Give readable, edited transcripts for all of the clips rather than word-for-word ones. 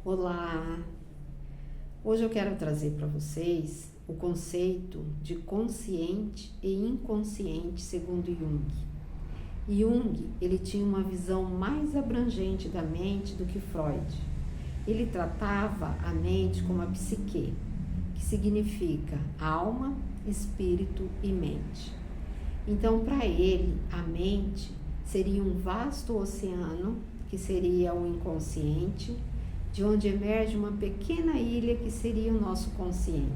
Olá! Hoje eu quero trazer para vocês o conceito de consciente e inconsciente segundo Jung. Jung, ele tinha uma visão mais abrangente da mente do que Freud. Ele tratava a mente como a psique, que significa alma, espírito e mente. Então, para ele, a mente seria um vasto oceano, que seria o inconsciente, de onde emerge uma pequena ilha que seria o nosso consciente.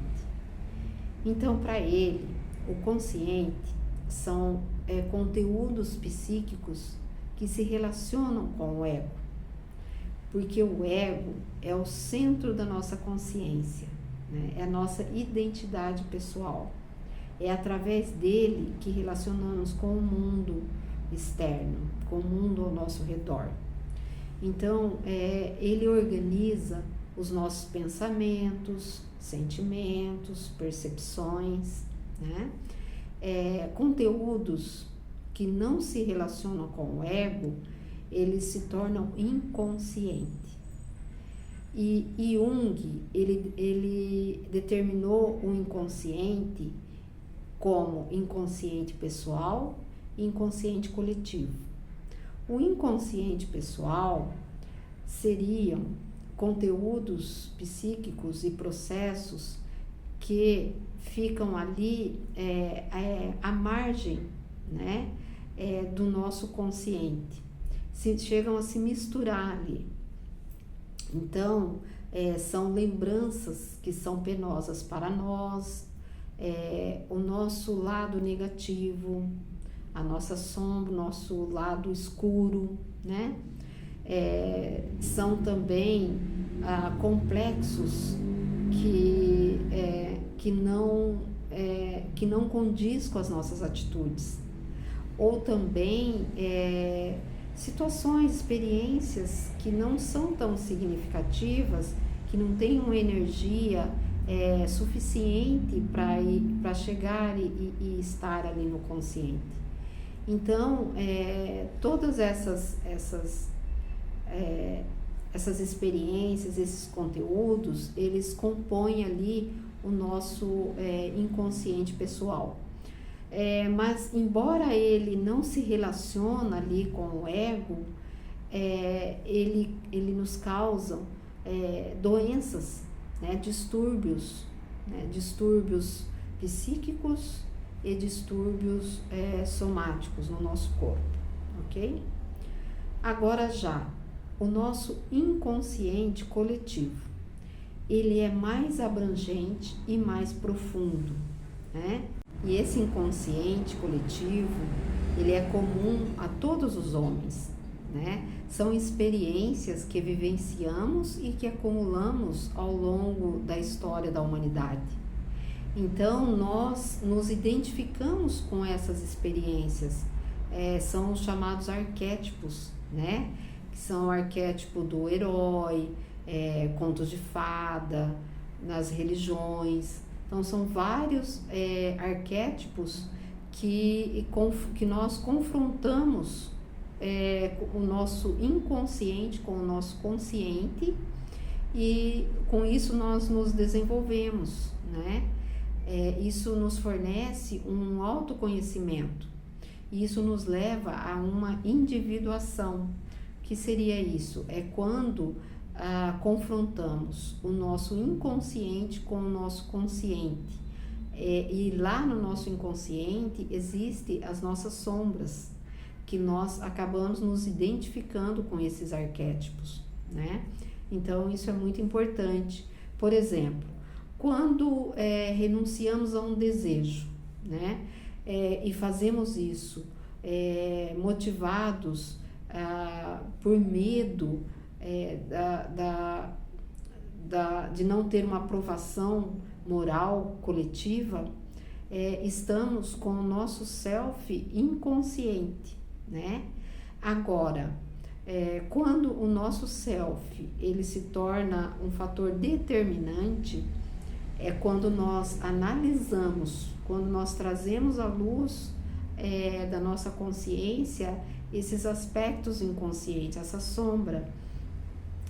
Então, para ele, o consciente são conteúdos psíquicos que se relacionam com o ego, porque o ego é o centro da nossa consciência, né? É a nossa identidade pessoal. É através dele que relacionamos com o mundo externo, com o mundo ao nosso redor. Então, ele organiza os nossos pensamentos, sentimentos, percepções, né? Conteúdos que não se relacionam com o ego, eles se tornam inconscientes. E Jung, ele determinou o inconsciente como inconsciente pessoal e inconsciente coletivo. O inconsciente pessoal seriam conteúdos psíquicos e processos que ficam ali à margem, né, do nosso consciente, chegam a se misturar ali. Então, são lembranças que são penosas para nós, o nosso lado negativo, a nossa sombra, o nosso lado escuro, né? São também complexos que não condiz com as nossas atitudes, ou também situações, experiências que não são tão significativas, que não têm uma energia suficiente para chegar e estar ali no consciente. Então, todas essas experiências, esses conteúdos, eles compõem ali o nosso inconsciente pessoal. Mas, embora ele não se relacione ali com o ego, ele nos causa doenças, né, distúrbios psíquicos e distúrbios somáticos no nosso corpo, ok? Agora já, o nosso inconsciente coletivo, ele é mais abrangente e mais profundo, né? E esse inconsciente coletivo, ele é comum a todos os homens, né? São experiências que vivenciamos e que acumulamos ao longo da história da humanidade. Então, nós nos identificamos com essas experiências, são os chamados arquétipos, né? Que são o arquétipo do herói, contos de fada, nas religiões. Então, são vários arquétipos que nós confrontamos o nosso inconsciente com o nosso consciente, e com isso nós nos desenvolvemos, né? Isso nos fornece um autoconhecimento, e isso nos leva a uma individuação. O que seria isso? É quando confrontamos o nosso inconsciente com o nosso consciente, e lá no nosso inconsciente existem as nossas sombras, que nós acabamos nos identificando com esses arquétipos, né? Então, isso é muito importante. Por exemplo, quando renunciamos a um desejo, né? E fazemos isso motivados por medo de não ter uma aprovação moral coletiva, estamos com o nosso self inconsciente, né? Agora, quando o nosso self ele se torna um fator determinante, é quando nós analisamos, quando nós trazemos à luz da nossa consciência esses aspectos inconscientes, essa sombra.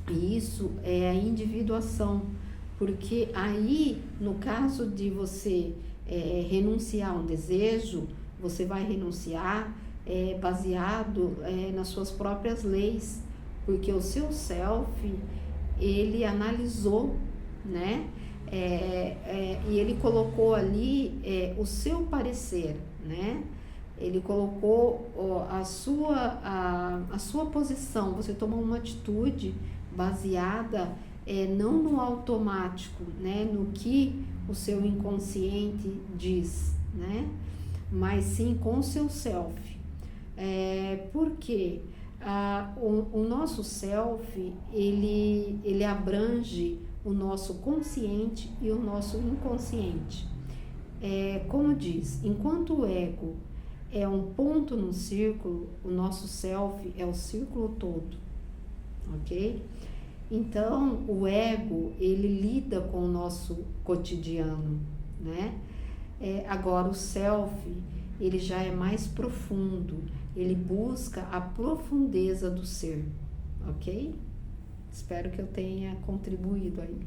E isso é a individuação, porque aí, no caso de você renunciar a um desejo, você vai renunciar baseado nas suas próprias leis, porque o seu self, ele analisou, né? E ele colocou ali o seu parecer, né? Ele colocou a sua posição, você tomou uma atitude baseada não no automático, né? No que o seu inconsciente diz, né? Mas sim com o seu self. Porque o nosso self, ele abrange o nosso consciente e o nosso inconsciente. Como diz, enquanto o ego é um ponto no círculo, o nosso self é o círculo todo, ok? Então, o ego, ele lida com o nosso cotidiano, né? Agora, o self, ele já é mais profundo, ele busca a profundeza do ser, ok? Espero que eu tenha contribuído aí.